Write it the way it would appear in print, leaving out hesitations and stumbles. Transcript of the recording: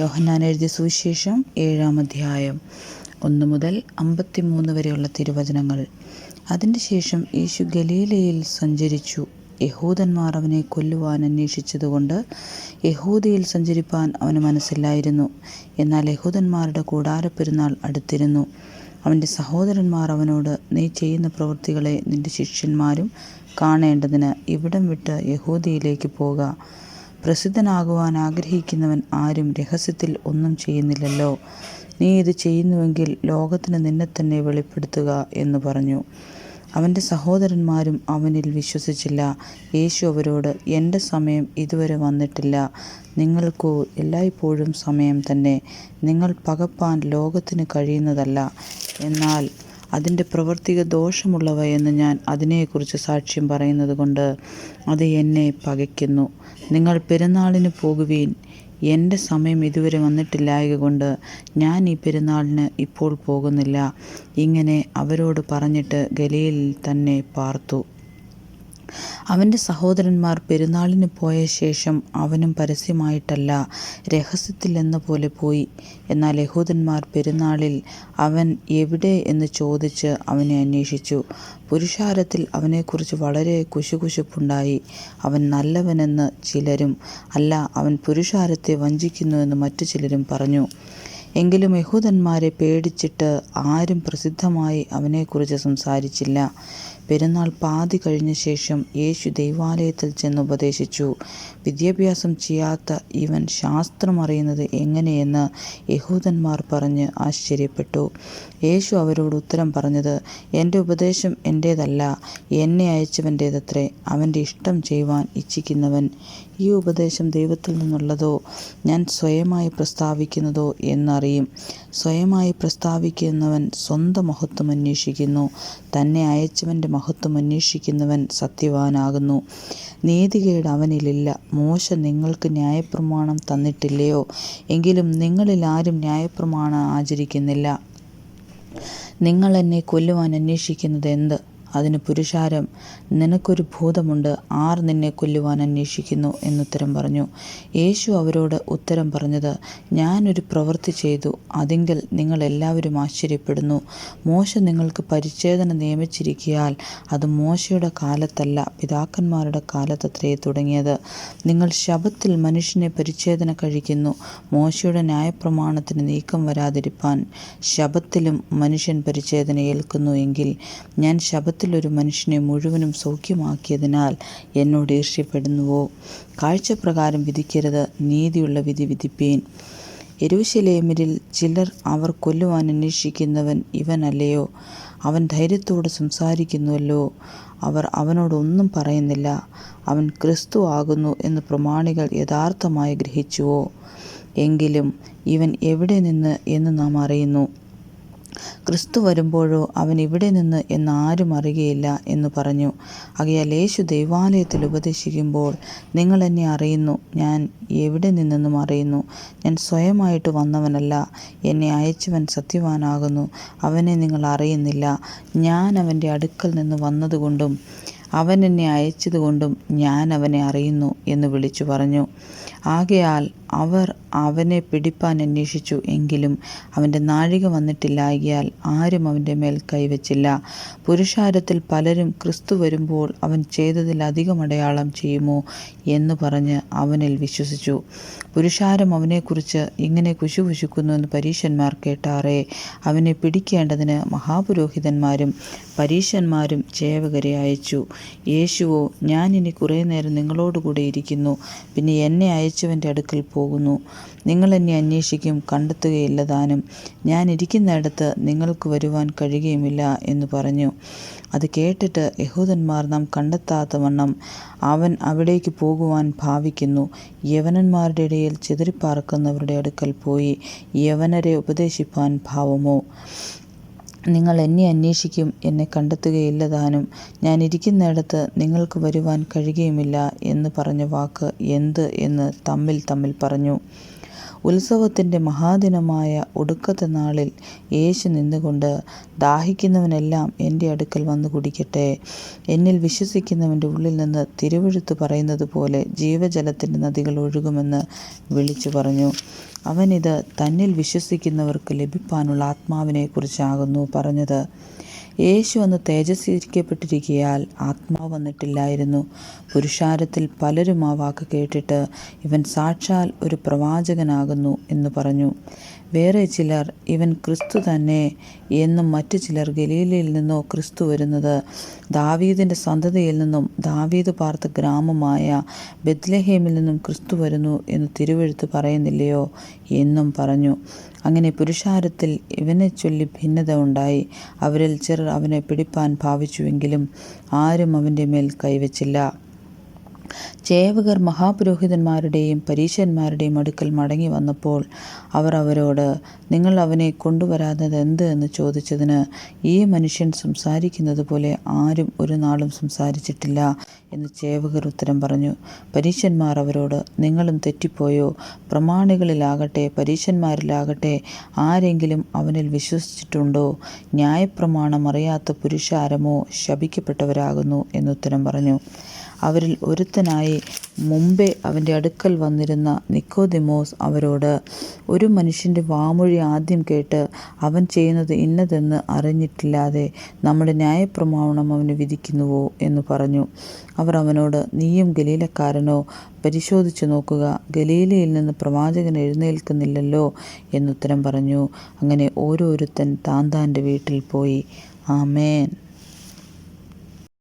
യോഹന്നാൻ എഴുതിയ സുവിശേഷം 7-ാം അധ്യായം 1 മുതൽ 53 വരെയുള്ള തിരുവചനങ്ങൾ. അതിനുശേഷം യേശു ഗലീലയിൽ സഞ്ചരിച്ചു. യഹൂദന്മാർ അവനെ കൊല്ലുവാൻ അന്വേഷിച്ചതുകൊണ്ട് യഹൂദയിൽ സഞ്ചരിപ്പാൻ അവന് മനസ്സില്ലായിരുന്നു. എന്നാൽ യഹൂദന്മാരുടെ കൂടാരപ്പെരുന്നാൾ അടുത്തിരുന്നു. അവൻ്റെ സഹോദരന്മാർ അവനോട്, നീ ചെയ്യുന്ന പ്രവൃത്തികളെ നിന്റെ ശിഷ്യന്മാരും കാണേണ്ടതിന് ഇവിടം വിട്ട് യഹൂദയിലേക്ക് പോക. പ്രസിദ്ധനാകുവാൻ ആഗ്രഹിക്കുന്നവൻ ആരും രഹസ്യത്തിൽ ഒന്നും ചെയ്യുന്നില്ലല്ലോ. നീ ഇത് ചെയ്യുന്നുവെങ്കിൽ ലോകത്തിന് നിന്നെത്തന്നെ വെളിപ്പെടുത്തുക എന്ന് പറഞ്ഞു. അവൻ്റെ സഹോദരന്മാരും അവനിൽ വിശ്വസിച്ചില്ല. യേശു അവരോട്, എൻ്റെ സമയം ഇതുവരെ വന്നിട്ടില്ല, നിങ്ങൾക്കോ എല്ലായ്പ്പോഴും സമയം തന്നെ. നിങ്ങൾ പകപ്പാൻ ലോകത്തിന് കഴിയുന്നതല്ല, എന്നാൽ അതിൻ്റെ പ്രവൃത്തിക ദോഷമുള്ളവ എന്ന് ഞാൻ അതിനെക്കുറിച്ച് സാക്ഷ്യം പറയുന്നത് കൊണ്ട് അത് എന്നെ പകയ്ക്കുന്നു. നിങ്ങൾ പെരുന്നാളിന് പോകുവീൻ. എൻ്റെ സമയം ഇതുവരെ വന്നിട്ടില്ലായകൊണ്ട് ഞാൻ ഈ പെരുന്നാളിന് ഇപ്പോൾ പോകുന്നില്ല. ഇങ്ങനെ അവരോട് പറഞ്ഞിട്ട് ഗലീലയിൽ തന്നെ പാർത്തു. അവൻ്റെ സഹോദരന്മാർ പെരുന്നാളിന് പോയ ശേഷം അവനും പരസ്യമായിട്ടല്ല, രഹസ്യത്തിൽ എന്ന പോലെ പോയി. എന്നാൽ യഹൂദന്മാർ പെരുന്നാളിൽ അവൻ എവിടെ എന്ന് ചോദിച്ച് അവനെ അന്വേഷിച്ചു. പുരുഷാരത്തിൽ അവനെക്കുറിച്ച് വളരെ കുശുകുശുപ്പുണ്ടായി. അവൻ നല്ലവനെന്ന് ചിലരും, അല്ല, അവൻ പുരുഷാരത്തെ വഞ്ചിക്കുന്നുവെന്ന് മറ്റു ചിലരും പറഞ്ഞു. എങ്കിലും യഹൂദന്മാരെ പേടിച്ചിട്ട് ആരും പ്രസിദ്ധമായി അവനെക്കുറിച്ച് സംസാരിച്ചില്ല. പെരുന്നാൾ പാതി കഴിഞ്ഞ ശേഷം യേശു ദൈവാലയത്തിൽ ചെന്ന് ഉപദേശിച്ചു. വിദ്യാഭ്യാസം ചെയ്യാത്ത ഇവൻ ശാസ്ത്രം അറിയുന്നത് എങ്ങനെയെന്ന് യഹൂദന്മാർ പറഞ്ഞ് ആശ്ചര്യപ്പെട്ടു. യേശു അവരോട് ഉത്തരം പറഞ്ഞത്, എൻ്റെ ഉപദേശം എൻ്റേതല്ല, എന്നെ അയച്ചവൻ്റേതത്രേ. അവൻ്റെ ഇഷ്ടം ചെയ്യുവാൻ ഇച്ഛിക്കുന്നവൻ ഈ ഉപദേശം ദൈവത്തിൽ നിന്നുള്ളതോ ഞാൻ സ്വയമായി പ്രസ്താവിക്കുന്നതോ എന്നറിയും. സ്വയമായി പ്രസ്താവിക്കുന്നവൻ സ്വന്തം മഹത്വം അന്വേഷിക്കുന്നു, തന്നെ അയച്ചവൻ്റെ മഹത്വം അന്വേഷിക്കുന്നവൻ സത്യവാനാകുന്നു. നീതികേട് അവനിലില്ല. മോശ നിങ്ങൾക്ക് ന്യായപ്രമാണം തന്നിട്ടില്ലയോ? എങ്കിലും നിങ്ങളിൽ ആരും ന്യായപ്രമാണം ആചരിക്കുന്നില്ല. നിങ്ങൾ എന്നെ കൊല്ലുവാൻ അന്വേഷിക്കുന്നത് എന്ത്? അതിന് പുരുഷാരം, നിനക്കൊരു ഭൂതമുണ്ട്, ആർ നിന്നെ കൊല്ലുവാൻ അന്വേഷിക്കുന്നു എന്നുത്തരം പറഞ്ഞു. യേശു അവരോട് ഉത്തരം പറഞ്ഞത്, ഞാനൊരു പ്രവൃത്തി ചെയ്തു, അതിങ്കൽ നിങ്ങൾ എല്ലാവരും ആശ്ചര്യപ്പെടുന്നു. മോശ നിങ്ങൾക്ക് പരിച്ഛേദന നിയമിച്ചിരിക്കയാൽ അത് മോശയുടെ കാലത്തല്ല, പിതാക്കന്മാരുടെ കാലത്തത്രേ തുടങ്ങിയത്. നിങ്ങൾ ശബ്ബത്തിൽ മനുഷ്യനെ പരിച്ഛേദന കഴിക്കുന്നു. മോശയുടെ ന്യായപ്രമാണത്തിന് നീക്കം വരാതിരിപ്പാൻ ശബ്ബത്തിലും മനുഷ്യൻ പരിച്ഛേദന ഏൽക്കുന്നു എങ്കിൽ ഞാൻ ശബ്ബത്തിലൊരു മനുഷ്യനെ മുഴുവനും സൗഖ്യമാക്കിയതിനാൽ എന്നോട് ഈർഷ്യപ്പെടുന്നുവോ? കാഴ്ചപ്രകാരം വിധിക്കരുത്, നീതിയുള്ള വിധി വിധിപ്പീൻ. യെരൂശലേമ്യരിൽ ചിലർ അവർ കൊല്ലുവാൻ അന്വേഷിക്കുന്നവൻ ഇവനല്ലയോ? അവൻ ധൈര്യത്തോടെ സംസാരിക്കുന്നുവല്ലോ. അവർ അവനോടൊന്നും പറയുന്നില്ല. അവൻ ക്രിസ്തു ആകുന്നു എന്ന് പ്രമാണികൾ യഥാർത്ഥമായി ഗ്രഹിച്ചുവോ? എങ്കിലും ഇവൻ എവിടെ നിന്ന് എന്ന് നാം അറിയുന്നു. ക്രിസ്തു വരുമ്പോഴോ അവൻ ഇവിടെ നിന്ന് എന്ന് ആരും അറിയുകയില്ല എന്ന് പറഞ്ഞു. ആകയാൽ യേശു ദൈവാലയത്തിൽ ഉപദേശിക്കുമ്പോൾ, നിങ്ങൾ എന്നെ അറിയുന്നു, ഞാൻ എവിടെ നിന്നെന്നും അറിയുന്നു. ഞാൻ സ്വയമായിട്ട് വന്നവനല്ല, എന്നെ അയച്ചവൻ സത്യവാനാകുന്നു, അവനെ നിങ്ങൾ അറിയുന്നില്ല. ഞാൻ അവൻ്റെ അടുക്കൽ നിന്ന് വന്നതുകൊണ്ടും അവൻ എന്നെ അയച്ചതുകൊണ്ടും ഞാൻ അവനെ അറിയുന്നു എന്ന് വിളിച്ചു പറഞ്ഞു. ആകയാൽ അവർ അവനെ പിടിപ്പാൻ അന്വേഷിച്ചു. എങ്കിലും അവൻ്റെ നാഴിക വന്നിട്ടില്ലായ്കയാൽ ആരും അവൻ്റെ മേൽ കൈവച്ചില്ല. പുരുഷാരത്തിൽ പലരും ക്രിസ്തു വരുമ്പോൾ അവൻ ചെയ്തതിലധികം അടയാളം ചെയ്യുമോ എന്ന് പറഞ്ഞ് അവനിൽ വിശ്വസിച്ചു. പുരുഷാരം അവനെക്കുറിച്ച് ഇങ്ങനെ കുശുകുശുക്കുന്നുവെന്ന് പരീശന്മാർ കേട്ടാറേ. അവനെ പിടിക്കേണ്ടതിന് മഹാപുരോഹിതന്മാരും പരീശന്മാരും ചേവകരെ അയച്ചു. യേശുവോ, ഞാൻ ഇനി കുറേ നേരം നിങ്ങളോടുകൂടെ ഇരിക്കുന്നു, പിന്നെ എന്നെ അയച്ചവൻ്റെ അടുക്കൽ പോകുന്നു. നിങ്ങൾ എന്നെ അന്വേഷിക്കും, കണ്ടെത്തുകയില്ല താനും. ഞാൻ ഇരിക്കുന്നിടത്ത് നിങ്ങൾക്ക് വരുവാൻ കഴിയുകയുമില്ല എന്ന് പറഞ്ഞു. അത് കേട്ടിട്ട് യഹൂദന്മാർ നാം കണ്ടെത്താത്ത വണ്ണം അവൻ അവിടേക്ക് പോകുവാൻ ഭാവിക്കുന്നു. യവനന്മാരുടെ ഇടയിൽ ചിതറിപ്പാർക്കുന്നവരുടെ അടുക്കൽ പോയി യവനരെ ഉപദേശിപ്പാൻ ഭാവമോ? നിങ്ങൾ എന്നെ അന്വേഷിക്കും, എന്നെ കണ്ടെത്തുകയില്ല താനും. ഞാൻ ഇരിക്കുന്നിടത്ത് നിങ്ങൾക്ക് വരുവാൻ കഴിയുകയുമില്ല എന്ന് പറഞ്ഞ വാക്ക് എന്ത് എന്ന് തമ്മിൽ പറഞ്ഞു. ഉത്സവത്തിൻ്റെ മഹാദിനമായ ഒടുക്കത്തെ നാളിൽ യേശു നിന്നുകൊണ്ട്, ദാഹിക്കുന്നവനെല്ലാം എൻ്റെ അടുക്കൽ വന്നു കുടിക്കട്ടെ. എന്നിൽ വിശ്വസിക്കുന്നവൻ്റെ ഉള്ളിൽ നിന്ന് തിരുവെഴുത്ത് പറയുന്നത് പോലെ ജീവജലത്തിൻ്റെ നദികൾ ഒഴുകുമെന്ന് വിളിച്ചു പറഞ്ഞു. അവനിത് തന്നിൽ വിശ്വസിക്കുന്നവർക്ക് ലഭിപ്പാനുള്ള ആത്മാവിനെക്കുറിച്ചാകുന്നു പറഞ്ഞത്. യേശു അന്ന് തേജസ്കരിക്കപ്പെട്ടിരിക്കയാൽ ആത്മാവ് വന്നിട്ടില്ലായിരുന്നു. പുരുഷാരത്തിൽ പലരും ആ വാക്ക് കേട്ടിട്ട്, ഇവൻ സാക്ഷാൽ ഒരു പ്രവാചകനാകുന്നു എന്ന് പറഞ്ഞു. വേറെ ചിലർ, ഇവൻ ക്രിസ്തു തന്നെ എന്നും, മറ്റു ചിലർ, ഗലീലയിൽ നിന്നോ ക്രിസ്തു വരുന്നത്, ദാവീദിൻ്റെ സന്തതിയിൽ നിന്നും, ദാവീദ് പാർത്ത ഗ്രാമമായ ബെത്ലഹേമിൽ നിന്നും ക്രിസ്തു വരുന്നു എന്ന് തിരുവെഴുത്ത് പറയുന്നില്ലയോ എന്നും പറഞ്ഞു. അങ്ങനെ പുരുഷാരത്തിൽ ഇവനെ ചൊല്ലി ഭിന്നത ഉണ്ടായി. അവരിൽ ചിലർ അവനെ പിടിപ്പാൻ ഭാവിച്ചുവെങ്കിലും ആരും അവൻ്റെ മേൽ കൈവച്ചില്ല. ചേവകർ മഹാപുരോഹിതന്മാരുടെയും പരീശന്മാരുടെയും അടുക്കൽ മടങ്ങി വന്നപ്പോൾ അവർ അവരോട്, നിങ്ങൾ അവനെ കൊണ്ടുവരാത്തത് എന്ത് എന്ന് ചോദിച്ചതിന്, ഈ മനുഷ്യൻ സംസാരിക്കുന്നത് പോലെ ആരും ഒരു നാളും സംസാരിച്ചിട്ടില്ല എന്ന് ചേവകർ ഉത്തരം പറഞ്ഞു. പരീശന്മാർ അവരോട്, നിങ്ങളും തെറ്റിപ്പോയോ? പ്രമാണികളിലാകട്ടെ പരീശന്മാരിലാകട്ടെ ആരെങ്കിലും അവനിൽ വിശ്വസിച്ചിട്ടുണ്ടോ? ന്യായപ്രമാണം അറിയാത്ത പുരുഷാരമോ ശപിക്കപ്പെട്ടവരാകുന്നു എന്നുത്തരം പറഞ്ഞു. അവരിൽ ഒരുത്തനായി മുമ്പേ അവൻ്റെ അടുക്കൽ വന്നിരുന്ന നിക്കോദെമോസ് അവരോട്, ഒരു മനുഷ്യൻ്റെ വാമൊഴി ആദ്യം കേട്ട് അവൻ ചെയ്യുന്നത് ഇന്നതെന്ന് അറിഞ്ഞിട്ടില്ലാതെ നമ്മുടെ ന്യായപ്രമാണം അവന് വിധിക്കുന്നുവോ എന്ന് പറഞ്ഞു. അവർ അവനോട്, നീയും ഗലീലക്കാരനോ? പരിശോധിച്ചു നോക്കുക, ഗലീലയിൽ നിന്ന് പ്രവാചകൻ എഴുന്നേൽക്കുന്നില്ലല്ലോ എന്നുത്തരം പറഞ്ഞു. അങ്ങനെ ഓരോരുത്തൻ താൻ താൻ്റെ വീട്ടിൽ പോയി. ആമേൻ.